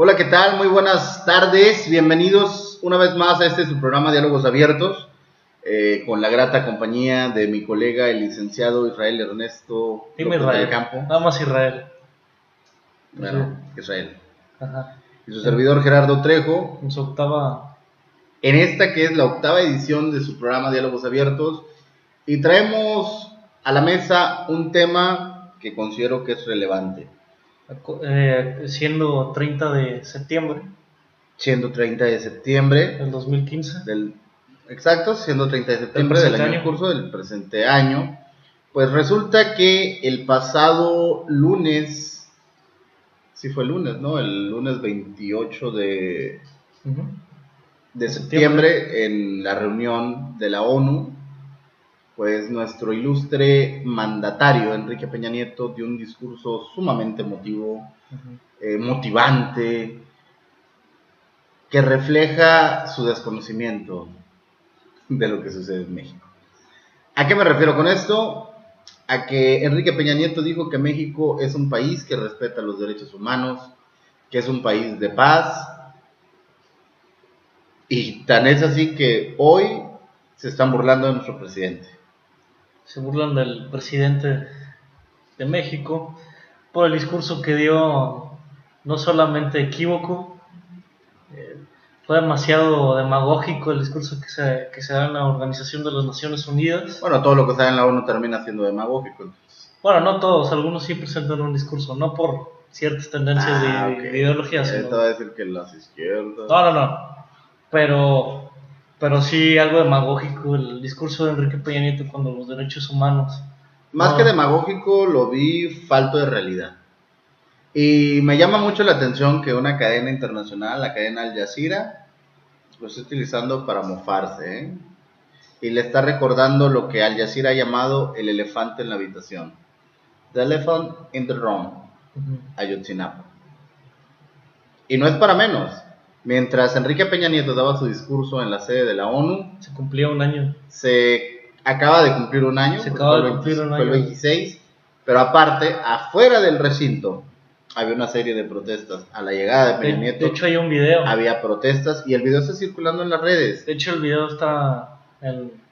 Hola, ¿qué tal? Muy buenas tardes. Bienvenidos una vez más a su programa Diálogos Abiertos, con la grata compañía de mi colega, el licenciado Israel Ernesto Dime López Israel, del Campo. nada más Israel. Bueno, Israel. Ajá. Y su servidor Gerardo Trejo, En su octava. en esta que es la octava edición de su programa Diálogos Abiertos. Y traemos a la mesa un tema que considero que es relevante. Siendo 30 de septiembre Siendo 30 de septiembre del 2015. Exacto, siendo 30 de septiembre del año en curso, del presente año. Pues resulta que el pasado lunes, sí fue lunes, ¿no? El lunes 28 de septiembre, en la reunión de la ONU, pues nuestro ilustre mandatario, Enrique Peña Nieto, dio un discurso sumamente emotivo, motivante, que refleja su desconocimiento de lo que sucede en México. ¿A qué me refiero con esto? A que Enrique Peña Nieto dijo que México es un país que respeta los derechos humanos, que es un país de paz, y tan es así que hoy se están burlando de nuestro presidente. Se burlan del presidente de México por el discurso que dio, no solamente equívoco, fue demasiado demagógico el discurso que se da en la Organización de las Naciones Unidas. Bueno, todo lo que sale en la ONU termina siendo demagógico. Entonces. Bueno, no todos, algunos sí presentan un discurso, no por ciertas tendencias de ideología. Te va a decir que las izquierdas. No. Pero sí algo demagógico el discurso de Enrique Peña Nieto cuando los derechos humanos. Más que demagógico, lo vi falto de realidad. Y me llama mucho la atención que una cadena internacional, la cadena Al Jazeera, lo está utilizando para mofarse, ¿eh? Y le está recordando lo que Al Jazeera ha llamado el elefante en la habitación. The elephant in the room, Ayotzinapa. Y no es para menos. Mientras Enrique Peña Nieto daba su discurso en la sede de la ONU, se cumplía un año. Se acaba de cumplir un año, fue el 26, pero aparte, afuera del recinto, había una serie de protestas. A la llegada de Peña Nieto, de hecho hay un video. Había protestas y el video está circulando en las redes. De hecho el video está,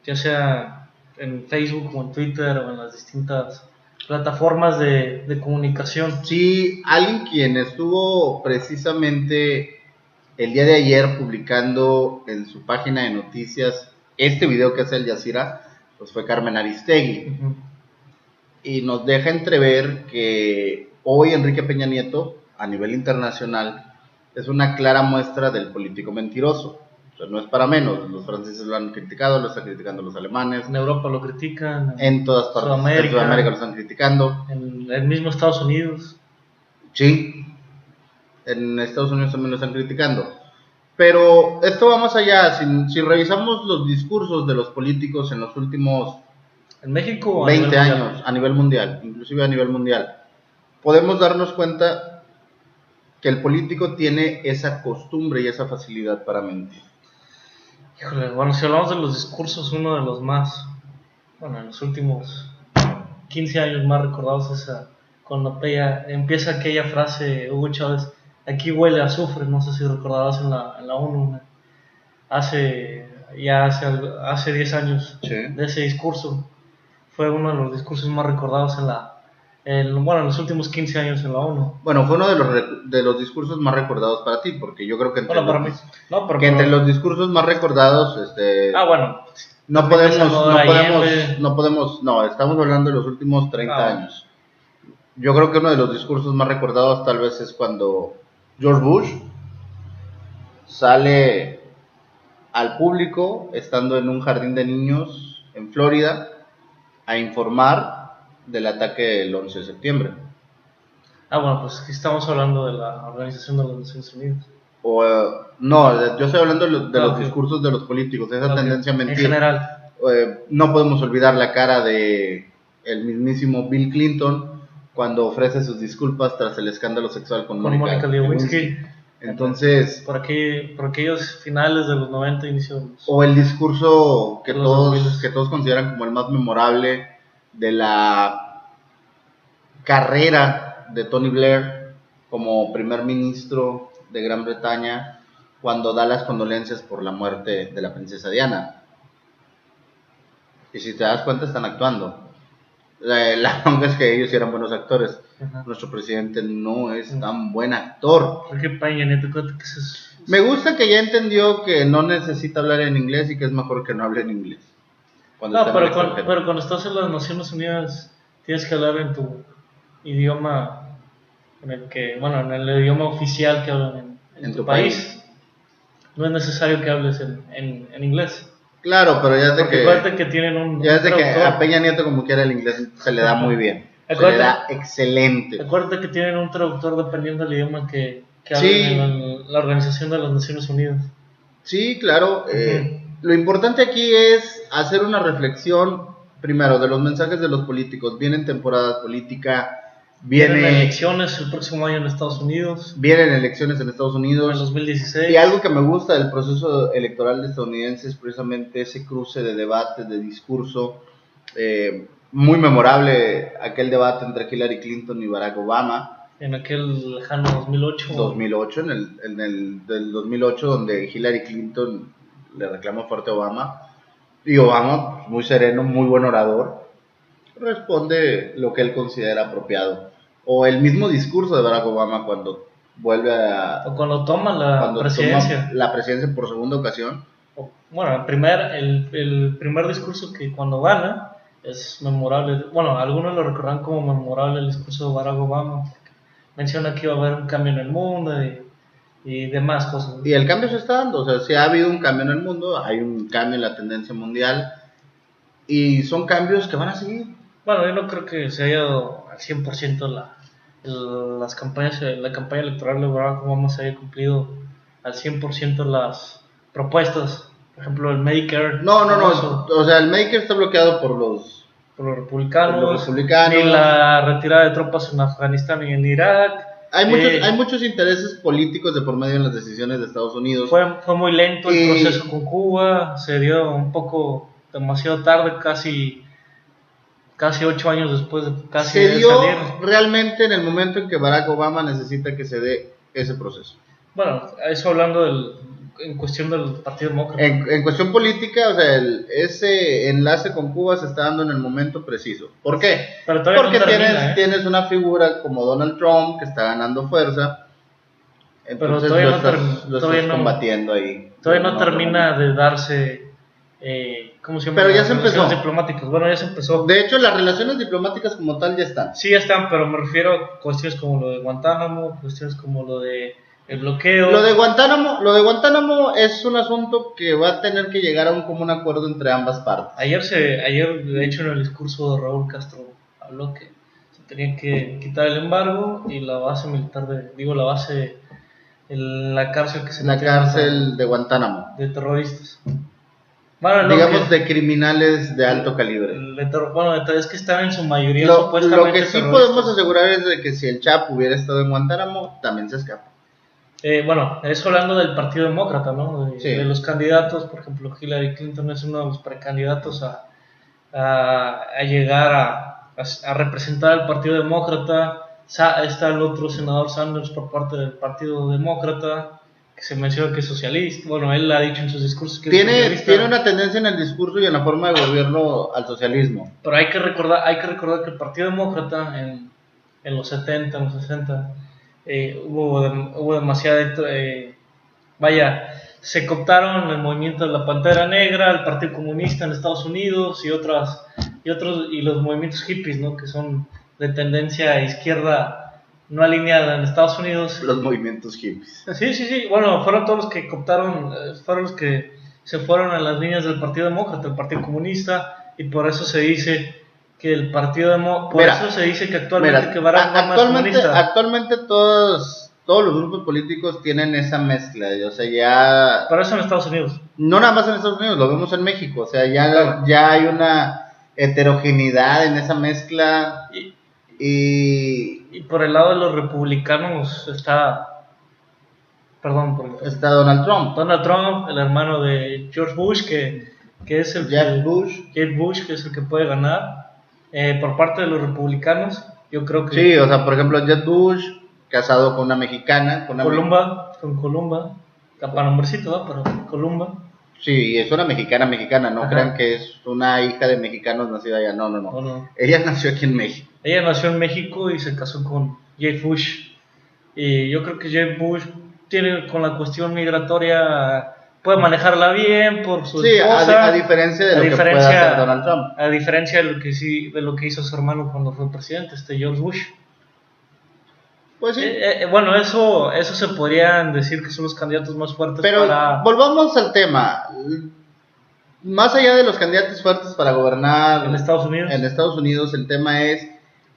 ya sea en Facebook o en Twitter o en las distintas plataformas de comunicación. Sí, alguien quien estuvo precisamente el día de ayer publicando en su página de noticias este video que hace Al Jazeera, pues fue Carmen Aristegui. Y nos deja entrever que hoy Enrique Peña Nieto, a nivel internacional, es una clara muestra del político mentiroso. O sea, no es para menos. Los franceses lo han criticado, lo están criticando los alemanes. En Europa lo critican. En todas partes. En Sudamérica lo están criticando. En el mismo Estados Unidos. Sí. En Estados Unidos también lo están criticando. Pero esto va más allá. Si revisamos los discursos de los políticos en los últimos en México 20 años, a nivel mundial, inclusive a nivel mundial, podemos darnos cuenta que el político tiene esa costumbre y esa facilidad para mentir. Híjole, bueno, si hablamos de los discursos, uno de los más, en los últimos 15 años más recordados es cuando empieza aquella frase, Hugo Chávez, aquí huele a azufre, no sé si recordarás en la ONU, hace 10 años, sí, de ese discurso. Fue uno de los discursos más recordados en los últimos 15 años en la ONU. Bueno, fue uno de los discursos más recordados para ti, porque yo creo que entre, para mí. No, pero entre los discursos más recordados, no, estamos hablando de los últimos 30 años. Yo creo que uno de los discursos más recordados tal vez es cuando George Bush sale al público, estando en un jardín de niños en Florida, a informar del ataque del 11 de septiembre. Bueno, pues aquí estamos hablando de la Organización de las Naciones Unidas. No, yo estoy hablando de los discursos de los políticos, de esa tendencia a mentir. En general. No podemos olvidar la cara de el mismísimo Bill Clinton cuando ofrece sus disculpas tras el escándalo sexual con Mónica Lewinsky. Entonces, por aquellos finales de los 90, inicios. O el discurso que todos consideran como el más memorable de la carrera de Tony Blair como primer ministro de Gran Bretaña cuando da las condolencias por la muerte de la princesa Diana. Y si te das cuenta, están actuando. La bronca es que ellos eran buenos actores. Ajá. Nuestro presidente no es tan buen actor. Porque Peña Nieto, cuenta que eso es... Me gusta que ya entendió que no necesita hablar en inglés y que es mejor que no hable en inglés. No, pero cuando estás en las Naciones Unidas tienes que hablar en tu idioma, en el idioma oficial que hablan en tu país. No es necesario que hables en inglés. Claro, pero ya es de Porque acuérdate que tienen un ya es de que traductor. a Peña Nieto como quiera el inglés se le da muy bien. Se le da excelente. Acuérdate que tienen un traductor dependiendo del idioma que hablan Sí. en la Organización de las Naciones Unidas. Sí, claro. Lo importante aquí es hacer una reflexión, primero, de los mensajes de los políticos. Vienen temporada política, Vienen elecciones el próximo año en Estados Unidos, vienen elecciones en Estados en Unidos. 2016. Y algo que me gusta del proceso electoral estadounidense es precisamente ese cruce de debates, de discurso. Muy memorable aquel debate entre Hillary Clinton y Barack Obama. En aquel lejano 2008. 2008, en el del 2008, donde Hillary Clinton le reclamó fuerte a Obama. Y Obama, muy sereno, muy buen orador, responde lo que él considera apropiado. O el mismo discurso de Barack Obama cuando vuelve a... O cuando toma la presidencia. Toma la presidencia por segunda ocasión. Bueno, el primer discurso que cuando gana es memorable. Bueno, algunos lo recordarán como memorable el discurso de Barack Obama. Menciona que iba a haber un cambio en el mundo y demás cosas. Y el cambio se está dando, o sea, sí ha habido un cambio en el mundo, hay un cambio en la tendencia mundial y son cambios que van a seguir. Bueno, yo no creo que se haya dado al 100% la campaña electoral de Barack Obama se haya cumplido al 100% las propuestas. Por ejemplo, el Medicare. No, o sea, el Medicare está bloqueado por los republicanos, republicanos. Ni la retirada de tropas en Afganistán y en Irak. Hay muchos intereses políticos de por medio en las decisiones de Estados Unidos. Fue muy lento el proceso con Cuba, se dio un poco demasiado tarde, casi 8 años después de casi se dio salir. Realmente en el momento en que Barack Obama necesita que se dé ese proceso. Bueno, eso hablando en cuestión del Partido Demócrata. En cuestión política, o sea, ese enlace con Cuba se está dando en el momento preciso. ¿Por qué? Pero porque no termina, tienes una figura como Donald Trump que está ganando fuerza. Entonces pero lo estás combatiendo ahí. Todavía no termina de darse... ¿cómo se llama? Pero ya se empezó. Diplomáticos. Bueno, ya se empezó. De hecho, las relaciones diplomáticas como tal ya están. Sí, ya están, pero me refiero a cuestiones como lo de Guantánamo, cuestiones como lo de el bloqueo. Lo de Guantánamo es un asunto que va a tener que llegar a un común acuerdo entre ambas partes. Ayer, de hecho, en el discurso de Raúl Castro habló que se tenía que quitar el embargo y la base militar la cárcel que se la cárcel de Guantánamo de terroristas. Bueno, digamos de criminales de alto calibre. Es que están en su mayoría supuestamente lo que sí podemos asegurar es de que si el Chapo hubiera estado en Guantánamo, también se escapa. Eso hablando del Partido Demócrata, ¿no? Sí. De los candidatos, por ejemplo, Hillary Clinton es uno de los precandidatos a llegar a representar al Partido Demócrata. Está el otro senador Sanders por parte del Partido Demócrata, que se menciona que es socialista. Bueno, él ha dicho en sus discursos que tiene una tendencia en el discurso y en la forma de gobierno al socialismo. Pero hay que recordar que el Partido Demócrata en los 70, en los 60 hubo demasiada se cooptaron el movimiento de la Pantera Negra, el Partido Comunista en Estados Unidos y los movimientos hippies, ¿no? Que son de tendencia izquierda no alineada en Estados Unidos. Los movimientos hippies. Sí. Bueno, fueron todos los que cooptaron, fueron los que se fueron a las líneas del Partido Demócrata, el Partido Comunista, y por eso se dice que el Partido eso se dice que actualmente que Barack Obama es comunista. Actualmente todos los grupos políticos tienen esa mezcla, o sea, ya... Pero eso en Estados Unidos. No nada más en Estados Unidos, lo vemos en México, o sea, ya hay una heterogeneidad en esa mezcla y por el lado de los republicanos está Donald Trump. Donald Trump, el hermano de George Bush, que es el Jeb Bush, que es el que puede ganar. Por parte de los republicanos, yo creo que... Sí, o sea, por ejemplo, Jeb Bush, casado con una mexicana. Con Columba, para nombrecito, ¿no? Pero Columba. Sí, es una mexicana, no Ajá. crean que es una hija de mexicanos nacida allá, no. Ella nació aquí en México. Ella nació en México y se casó con Jeb Bush. Y yo creo que Jeb Bush tiene con la cuestión migratoria, puede manejarla bien por su esposa. A diferencia de lo que puede hacer Donald Trump. A diferencia de lo que hizo su hermano cuando fue presidente, George Bush. Pues sí. Bueno, eso se podrían decir que son los candidatos más fuertes. Pero volvamos al tema. Más allá de los candidatos fuertes para gobernar en Estados Unidos, el tema es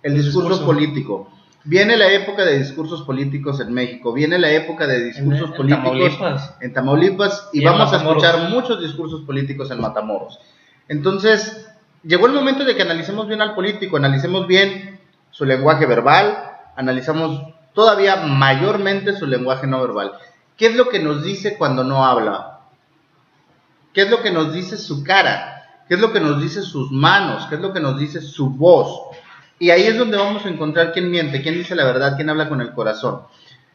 el discurso político. Viene la época de discursos políticos en México, viene la época de discursos políticos en Tamaulipas y vamos a escuchar muchos discursos políticos en Matamoros. Entonces, llegó el momento de que analicemos bien al político, analicemos bien su lenguaje verbal, analizamos todavía mayormente su lenguaje no verbal. ¿Qué es lo que nos dice cuando no habla? ¿Qué es lo que nos dice su cara? ¿Qué es lo que nos dice sus manos? ¿Qué es lo que nos dice su voz? Y ahí es donde vamos a encontrar quién miente, quién dice la verdad, quién habla con el corazón.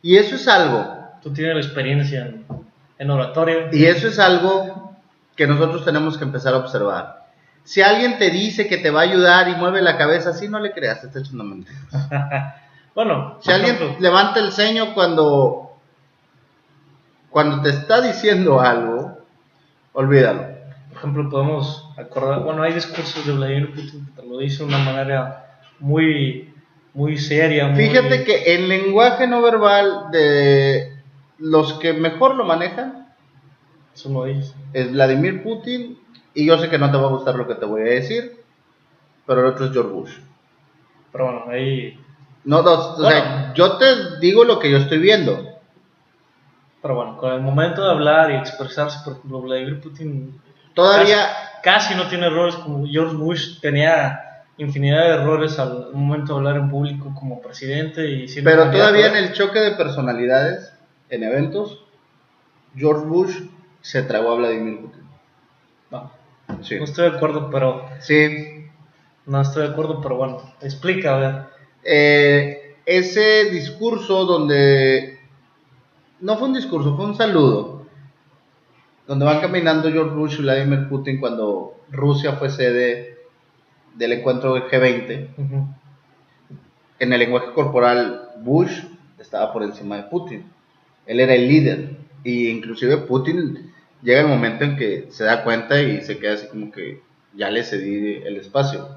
Y eso es algo... Tú tienes la experiencia en oratoria. Y eso es algo que nosotros tenemos que empezar a observar. Si alguien te dice que te va a ayudar y mueve la cabeza así, no le creas, te está echando mentiras. Bueno, si alguien levanta el ceño cuando te está diciendo algo, olvídalo. Por ejemplo, podemos acordar, bueno, hay discursos de Vladimir Putin que te lo dice de una manera muy, muy seria. Fíjate que el lenguaje no verbal de los que mejor lo manejan es Vladimir Putin, y yo sé que no te va a gustar lo que te voy a decir, pero el otro es George Bush. Pero bueno, ahí... O sea, yo te digo lo que yo estoy viendo. Pero bueno, con el momento de hablar y expresarse, por ejemplo, Vladimir Putin todavía casi no tiene errores como George Bush tenía infinidad de errores al momento de hablar en público como presidente y siendo pero todavía en el choque de personalidades en eventos, George Bush se tragó a Vladimir Putin. No, sí. No estoy de acuerdo, pero sí. No estoy de acuerdo, pero bueno, explica, a ver. Ese discurso donde no fue un discurso, fue un saludo, donde van caminando George Bush y Vladimir Putin cuando Rusia fue sede del encuentro del G20. Uh-huh. En el lenguaje corporal, Bush estaba por encima de Putin. Él era el líder, y inclusive Putin llega el momento en que se da cuenta y se queda así como que ya le cedí el espacio.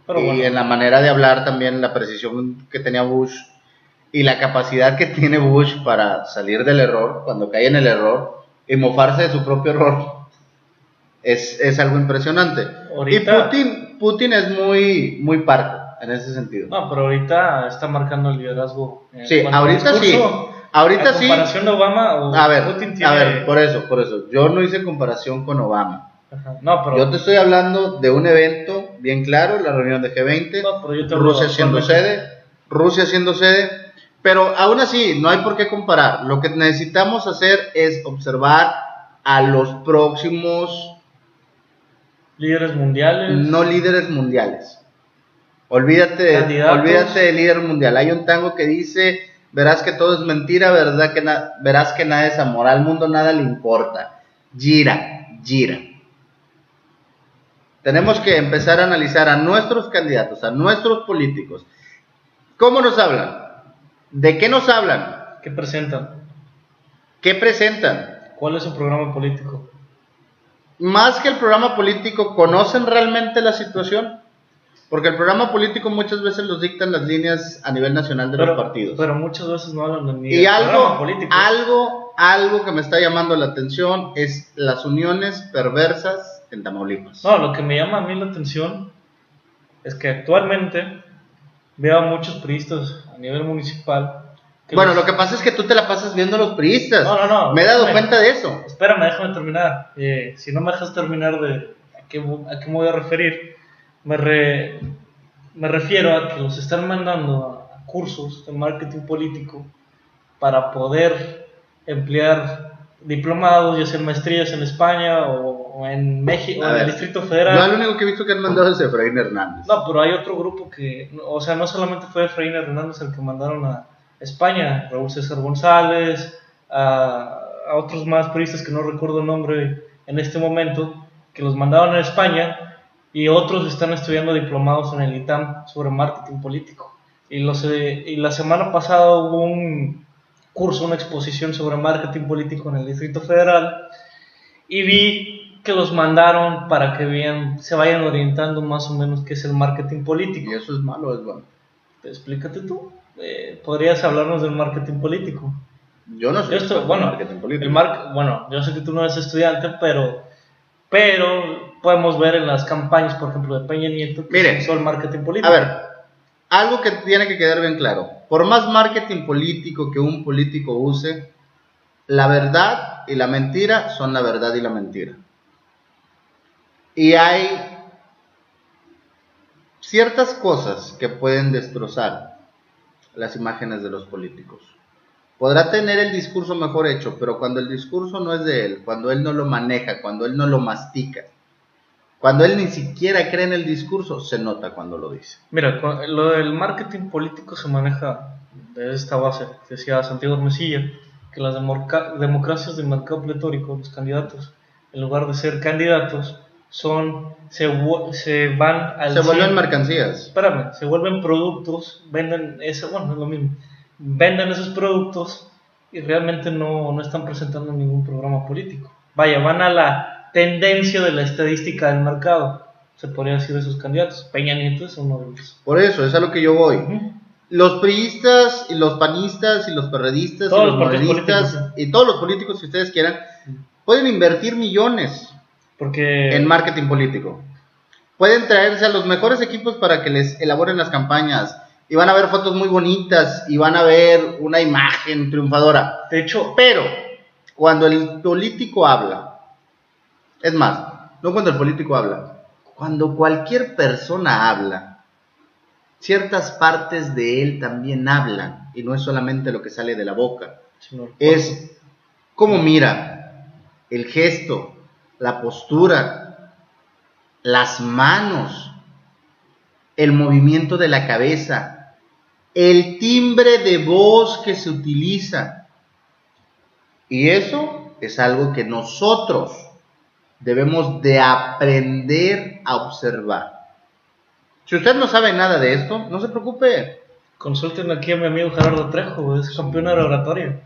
Pero y bueno, en la manera de hablar también, la precisión que tenía Bush y la capacidad que tiene Bush para salir del error, cuando cae en el error, y mofarse de su propio error, es algo impresionante. Ahorita, y Putin es muy parco en ese sentido. No, pero ahorita está marcando el liderazgo. Sí, ahorita sí. Ahorita sí. ¿Comparación de Obama o Putin tiene... A ver, por eso. Yo no hice comparación con Obama. Ajá. No, pero... Yo te estoy hablando de un evento bien claro, la reunión de G20, Rusia siendo sede, pero aún así no hay por qué comparar. Lo que necesitamos hacer es observar a los próximos líderes mundiales. No líderes mundiales. Olvídate de líder mundial. Hay un tango que dice: verás que todo es mentira, verás que nada es amor, al mundo nada le importa. Gira. Tenemos que empezar a analizar a nuestros candidatos, a nuestros políticos. ¿Cómo nos hablan? ¿De qué nos hablan? ¿Qué presentan? ¿Cuál es su programa político? Más que el programa político, ¿conocen realmente la situación? Porque el programa político muchas veces los dictan las líneas a nivel nacional de los partidos. Pero muchas veces no hablan ni del programa político. Algo que me está llamando la atención es las uniones perversas en Tamaulipas. No, lo que me llama a mí la atención es que actualmente veo a muchos priistas a nivel municipal. Lo que pasa es que tú te la pasas viendo a los priistas. No. Me he dado cuenta de eso. Espérame, déjame terminar. Si no me dejas terminar de a qué me voy a referir, me refiero a que los están mandando a cursos de marketing político para poder emplear diplomados y hacer maestrías en España o o en México, A o en el ver, Distrito Yo Federal. lo único que he visto que han mandado es Efraín Hernández. No, pero hay otro grupo que, o sea, no solamente fue Efraín Hernández el que mandaron a España, Raúl César González, a otros más periodistas que no recuerdo el nombre en este momento, que los mandaron a España, y otros están estudiando diplomados en el ITAM sobre marketing político. Y la semana pasada hubo un curso, una exposición sobre marketing político en el Distrito Federal, y vi que los mandaron para que se vayan orientando más o menos qué es el marketing político. Y eso es malo, es bueno. Explícate tú. ¿Podrías hablarnos del marketing político? Yo no soy experto en marketing político. Bueno, yo sé que tú no eres estudiante, pero podemos ver en las campañas, por ejemplo, de Peña Nieto, que se usó el marketing político. A ver, algo que tiene que quedar bien claro. Por más marketing político que un político use, la verdad y la mentira son la verdad y la mentira. Y hay ciertas cosas que pueden destrozar las imágenes de los políticos. Podrá tener el discurso mejor hecho, pero cuando el discurso no es de él, cuando él no lo maneja, cuando él no lo mastica, cuando él ni siquiera cree en el discurso, se nota cuando lo dice. Mira, lo del marketing político se maneja de esta base, decía Santiago Hermosilla, que las democracias de mercado pletórico, los candidatos, en lugar de ser candidatos, se vuelven mercancías. Espérame, se vuelven productos, venden eso, bueno, es lo mismo. Venden esos productos y realmente no están presentando ningún programa político. Vaya, van a la tendencia de la estadística del mercado, se podría decir, de esos candidatos. Peña Nieto es uno de ellos. Por eso, es a lo que yo voy. Los priistas y los panistas y los perredistas y los morenistas y todos los políticos que ustedes quieran pueden invertir millones en marketing político. Pueden traerse a los mejores equipos para que les elaboren las campañas y van a ver fotos muy bonitas y van a ver una imagen triunfadora. De hecho, pero cuando el político habla, es más, no cuando el político habla, cuando cualquier persona habla, ciertas partes de él también hablan, y no es solamente lo que sale de la boca, es cómo mira, el gesto, la postura, las manos, el movimiento de la cabeza, el timbre de voz que se utiliza. Y eso es algo que nosotros debemos de aprender a observar. Si usted no sabe nada de esto, no se preocupe. Consulten aquí a mi amigo Gerardo Trejo, es campeón en oratoria.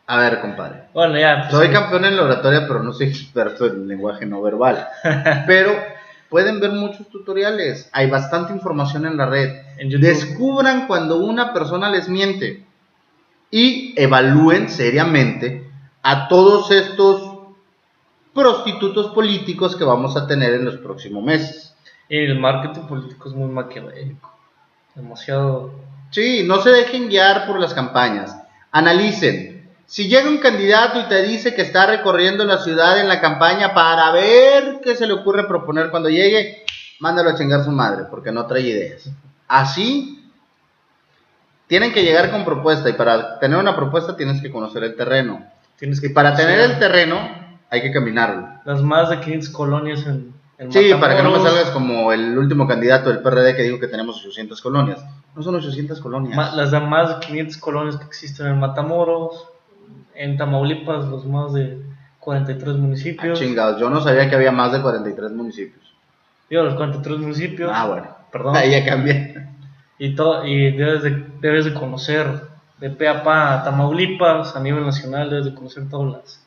A ver, compadre. Bueno, ya. Soy campeón en la oratoria, pero no soy experto en lenguaje no verbal. Pero pueden ver muchos tutoriales. Hay bastante información en la red. Descubran cuando una persona les miente. Y evalúen seriamente a todos estos prostitutos políticos que vamos a tener en los próximos meses. Y el marketing político es muy maquiavélico. Demasiado. Sí, no se dejen guiar por las campañas. Analicen. Si llega un candidato y te dice que está recorriendo la ciudad en la campaña para ver qué se le ocurre proponer cuando llegue, mándalo a chingar su madre, porque no trae ideas. Así, tienen que llegar con propuesta, y para tener una propuesta tienes que conocer el terreno. Y para tener el terreno, hay que caminarlo. Las más de 500 colonias en sí, Matamoros. Para que no me salgas como el último candidato del PRD que dijo que tenemos 800 colonias. No son 800 colonias. Las de más de 500 colonias que existen en Matamoros. En Tamaulipas, los más de 43 municipios. Chingados, yo no sabía que había más de 43 municipios. Digo, los 43 municipios. Bueno. Perdón. Ahí ya cambié. Y debes de conocer de pe a pa a Tamaulipas, a nivel nacional, debes de conocer todos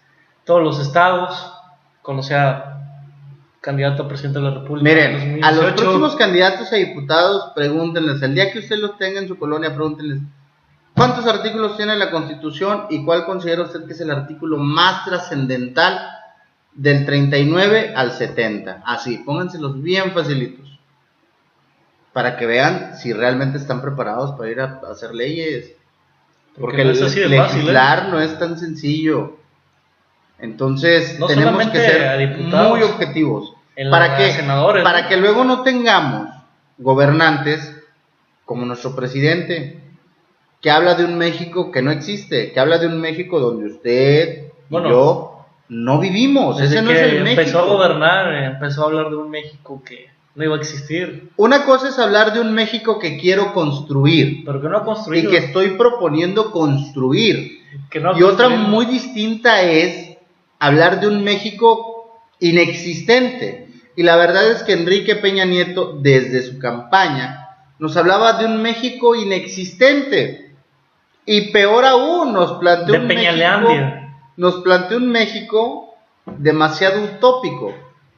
los estados, conocer a candidato a presidente de la República. Miren, a los próximos candidatos a diputados, pregúntenles, el día que usted los tenga en su colonia, pregúntenles, ¿cuántos artículos tiene la Constitución y cuál considera usted que es el artículo más trascendental del 39 al 70? Así, pónganselos bien facilitos, para que vean si realmente están preparados para ir a hacer leyes. Porque no es así de legislar fácil, no es tan sencillo. Entonces, no tenemos que ser muy objetivos. Para que luego no tengamos gobernantes como nuestro presidente, que habla de un México que no existe, que habla de un México donde usted y yo no vivimos. Desde Ese no que es el México. empezó a gobernar, empezó a hablar de un México que no iba a existir. Una cosa es hablar de un México que quiero construir Pero que no ha construido. y que estoy proponiendo construir. Que no ha Y otra construido. muy distinta es hablar de un México inexistente. Y la verdad es que Enrique Peña Nieto, desde su campaña, nos hablaba de un México inexistente. Y peor aún, nos planteó un México demasiado utópico.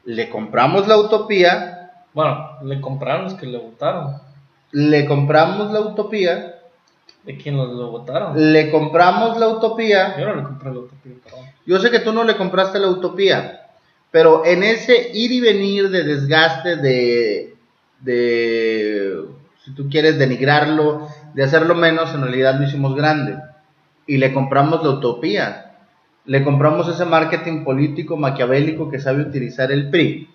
Le compramos la utopía. Bueno, le compraron los que le votaron. Le compramos la utopía. ¿De quién lo votaron? Le compramos la utopía. Yo no le compré la utopía, perdón. Yo sé que tú no le compraste la utopía, pero en ese ir y venir de desgaste, de si tú quieres denigrarlo, de hacerlo menos, en realidad lo hicimos grande. Y le compramos la utopía. Le compramos ese marketing político maquiavélico que sabe utilizar el PRI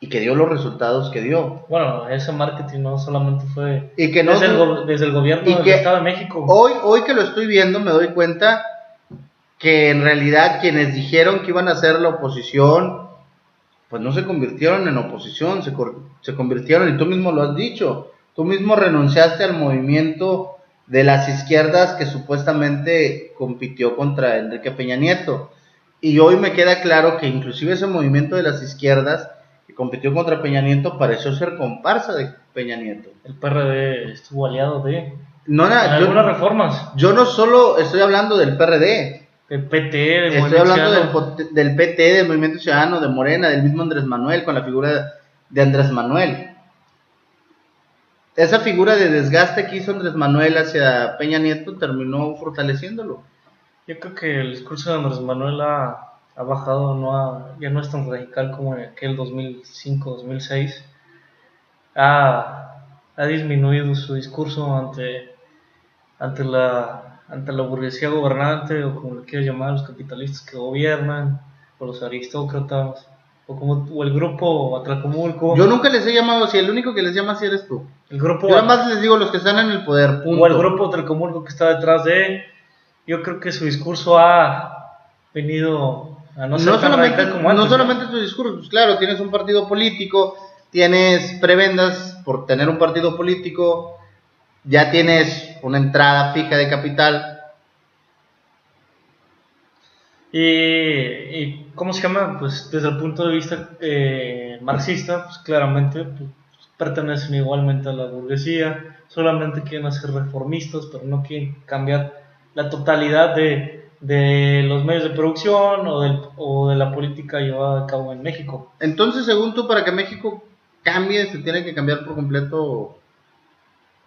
y que dio los resultados que dio. Bueno, ese marketing no solamente fue y que no, desde el gobierno del Estado de México. Hoy que lo estoy viendo me doy cuenta que en realidad quienes dijeron que iban a ser la oposición, pues no se convirtieron en oposición, se convirtieron, y tú mismo lo has dicho, tú mismo renunciaste al movimiento de las izquierdas que supuestamente compitió contra Enrique Peña Nieto. Y hoy me queda claro que inclusive ese movimiento de las izquierdas que compitió contra Peña Nieto pareció ser comparsa de Peña Nieto. El PRD estuvo aliado de algunas reformas. Yo no solo estoy hablando del PRD, del PT, estoy hablando del PT, del Movimiento Ciudadano, de Morena, del mismo Andrés Manuel, con la figura de Andrés Manuel. Esa figura de desgaste que hizo Andrés Manuel hacia Peña Nieto terminó fortaleciéndolo. Yo creo que el discurso de Andrés Manuel ha bajado, ya no es tan radical como en aquel 2005-2006. Ha disminuido su discurso ante la burguesía gobernante, o como le quieras llamar, los capitalistas que gobiernan, o los aristócratas, o el grupo Atlacomulco. Yo nunca les he llamado así, el único que les llama así eres tú. Yo nada más les digo los que están en el poder, punto. O el grupo Atlacomulco que está detrás de él. Yo creo que su discurso ha venido a no ser tan radical como antes. No solamente tu discurso, pues claro, tienes un partido político, tienes prebendas por tener un partido político, ya tienes una entrada fija de capital. Y ¿cómo se llama? Pues desde el punto de vista marxista, pues claramente pues, pertenecen igualmente a la burguesía, solamente quieren hacer reformistas, pero no quieren cambiar la totalidad de los medios de producción o de la política llevada a cabo en México. Entonces, según tú, para que México cambie, ¿se tiene que cambiar por completo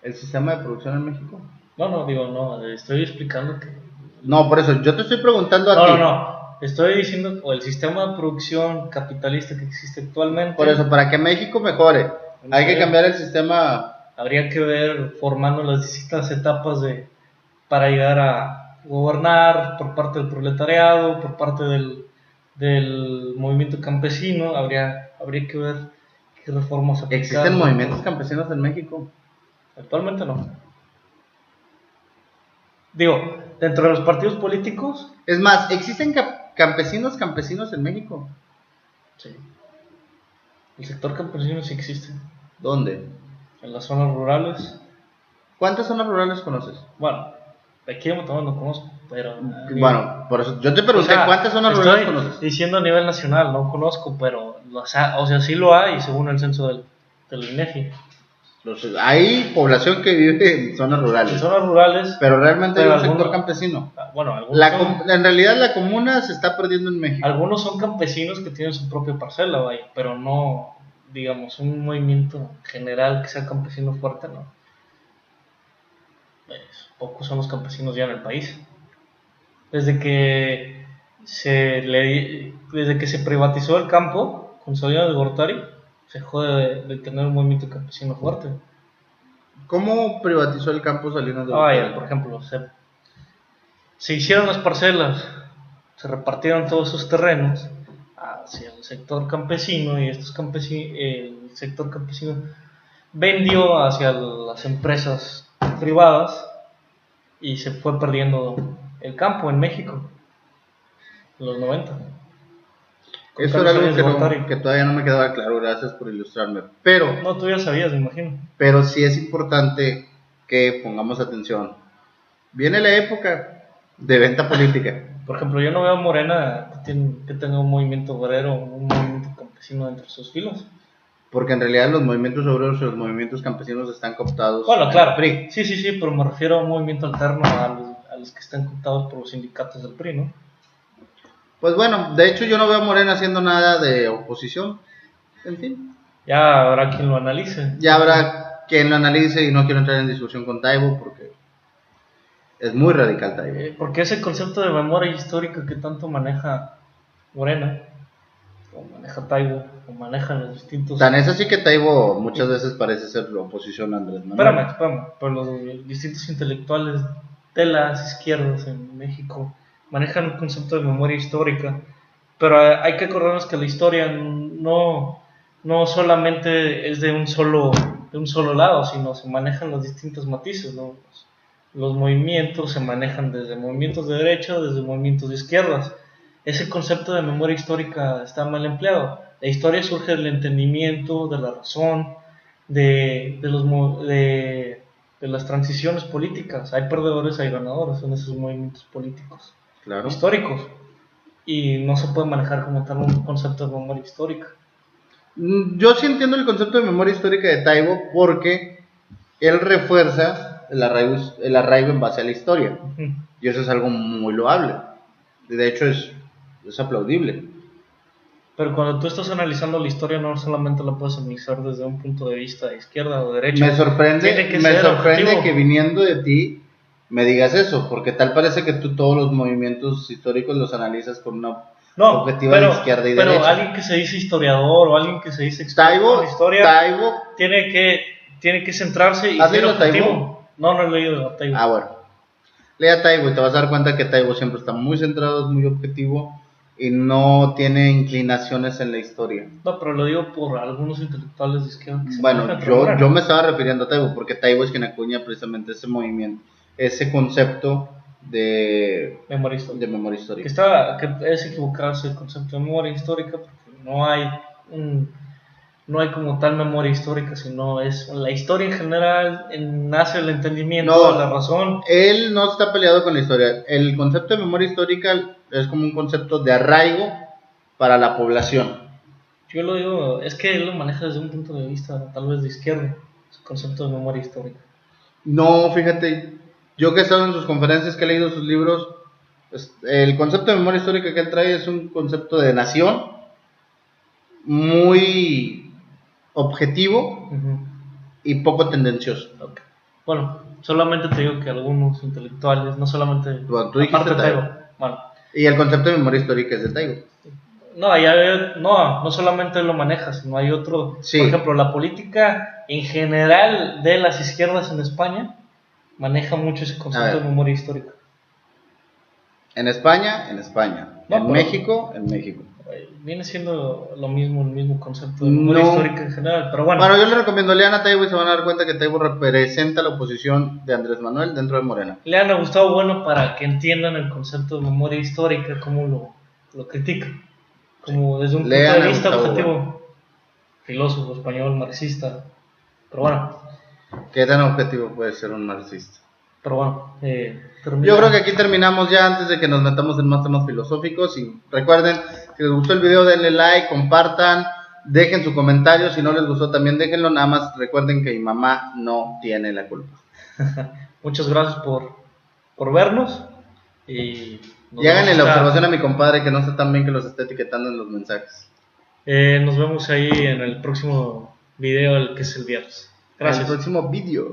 el sistema de producción en México? No, estoy explicando que... No, por eso, yo te estoy preguntando a ti. No, estoy diciendo el sistema de producción capitalista que existe actualmente... Por eso, para que México mejore, hay que cambiar el sistema. Habría que ver formando las distintas etapas para llegar a gobernar por parte del proletariado, por parte del movimiento campesino. Habría que ver qué reformas aplicar. ¿Existen movimientos campesinos en México? Actualmente no. Digo, dentro de los partidos políticos. Es más, ¿existen campesinos en México? Sí. El sector campesino sí existe. ¿Dónde? En las zonas rurales. ¿Cuántas zonas rurales conoces? Bueno, aquí en Matamoros no conozco, pero... Bueno, por eso yo te pregunté, ¿cuántas zonas rurales conoces? Estoy diciendo a nivel nacional, no conozco, pero... O sea, sí lo hay, según el censo del INEGI. Hay población que vive en zonas rurales. En zonas rurales. Pero realmente hay un sector campesino. Bueno, en realidad la comuna se está perdiendo en México. Algunos son campesinos que tienen su propia parcela, vaya, pero no, digamos, un movimiento general que sea campesino fuerte, no. Pues, pocos son los campesinos ya en el país. Desde que se privatizó el campo con Salinas de Gortari, se dejó de tener un movimiento campesino fuerte. ¿Cómo privatizó el campo Salinas de Gortari? Por ejemplo, se hicieron las parcelas, se repartieron todos esos terrenos hacia el sector campesino, y el sector campesino vendió hacia las empresas privadas y se fue perdiendo el campo en México en los 90. Eso era algo que todavía no me quedaba claro, gracias por ilustrarme. Pero, no, tú ya sabías, me imagino. Pero sí es importante que pongamos atención. Viene la época de venta política. Por ejemplo, yo no veo a Morena que tenga un movimiento obrero, un movimiento campesino entre sus filas. Porque en realidad los movimientos obreros y los movimientos campesinos están cooptados. Bueno, claro, PRI. Sí, pero me refiero a un movimiento alterno a los que están cooptados por los sindicatos del PRI, ¿no? Pues bueno, de hecho yo no veo a Morena haciendo nada de oposición. En fin. Ya habrá quien lo analice. Ya habrá quien lo analice y no quiero entrar en discusión con Taibo porque es muy radical Taibo. Porque ese concepto de memoria histórica que tanto maneja Morena, o maneja Taibo, o manejan los distintos... Tan es así que Taibo muchas veces parece ser la oposición a Andrés Manuel. Espérame, pero los distintos intelectuales de las izquierdas en México manejan un concepto de memoria histórica, pero hay que acordarnos que la historia no solamente es de un solo lado, sino se manejan los distintos matices, ¿no? Los movimientos se manejan desde movimientos de derecha, desde movimientos de izquierdas. Ese concepto de memoria histórica está mal empleado. La historia surge del entendimiento, de la razón, de las transiciones políticas. Hay perdedores, hay ganadores en esos movimientos políticos, claro, históricos, y no se puede manejar como tal un concepto de memoria histórica. Yo sí entiendo el concepto de memoria histórica de Taibo porque él refuerza el arraigo en base a la historia, y eso es algo muy loable, de hecho es aplaudible. Pero cuando tú estás analizando la historia no solamente la puedes analizar desde un punto de vista de izquierda o derecha. Me sorprende que viniendo de ti me digas eso, porque tal parece que tú todos los movimientos históricos los analizas con una objetiva de izquierda y derecha. Pero alguien que se dice historiador o alguien que se dice experto en la historia tiene que centrarse y ser objetivo. No he leído a Taibo. Bueno, lea Taibo y te vas a dar cuenta que Taibo siempre está muy centrado, es muy objetivo y no tiene inclinaciones en la historia. No, pero lo digo por algunos intelectuales de izquierda. Bueno, yo me estaba refiriendo a Taibo porque Taibo es quien acuña precisamente ese movimiento, ese concepto de memoria histórica. Que es equivocarse el concepto de memoria histórica porque no hay como tal memoria histórica, sino es la historia en general, nace el entendimiento, la razón. Él no está peleado con la historia. El concepto de memoria histórica es como un concepto de arraigo para la población. Yo lo digo, es que él lo maneja desde un punto de vista tal vez de izquierda, el concepto de memoria histórica. No, fíjate, yo que he estado en sus conferencias, que he leído sus libros, el concepto de memoria histórica que él trae es un concepto de nación muy objetivo y poco tendencioso. Okay. Bueno, solamente te digo que algunos intelectuales, no solamente tú dijiste Taibo. Bueno. Y el concepto de memoria histórica es de Taibo. No solamente lo maneja, sino hay otro. Sí. Por ejemplo, la política en general de las izquierdas en España maneja mucho ese concepto de memoria histórica. En España. México. Viene siendo lo mismo, el mismo concepto de memoria histórica en general, pero bueno. Bueno, yo les recomiendo, lean a Taibo y se van a dar cuenta que Taibo representa la oposición de Andrés Manuel dentro de Morena. Lean a Gustavo Bueno para que entiendan el concepto de memoria histórica, cómo lo critica, como desde un punto de vista objetivo, filósofo español, marxista, pero bueno. ¿Qué tan objetivo puede ser un marxista? Pero bueno, yo creo que aquí terminamos ya antes de que nos metamos en más temas filosóficos. Y recuerden, si les gustó el video denle like, compartan, dejen su comentario. Si no les gustó también déjenlo, nada más recuerden que mi mamá no tiene la culpa. Muchas gracias por vernos. Y háganle la observación a mi compadre que no está tan bien que los esté etiquetando en los mensajes. Nos vemos ahí en el próximo video, el que es el viernes. Gracias. En el próximo video.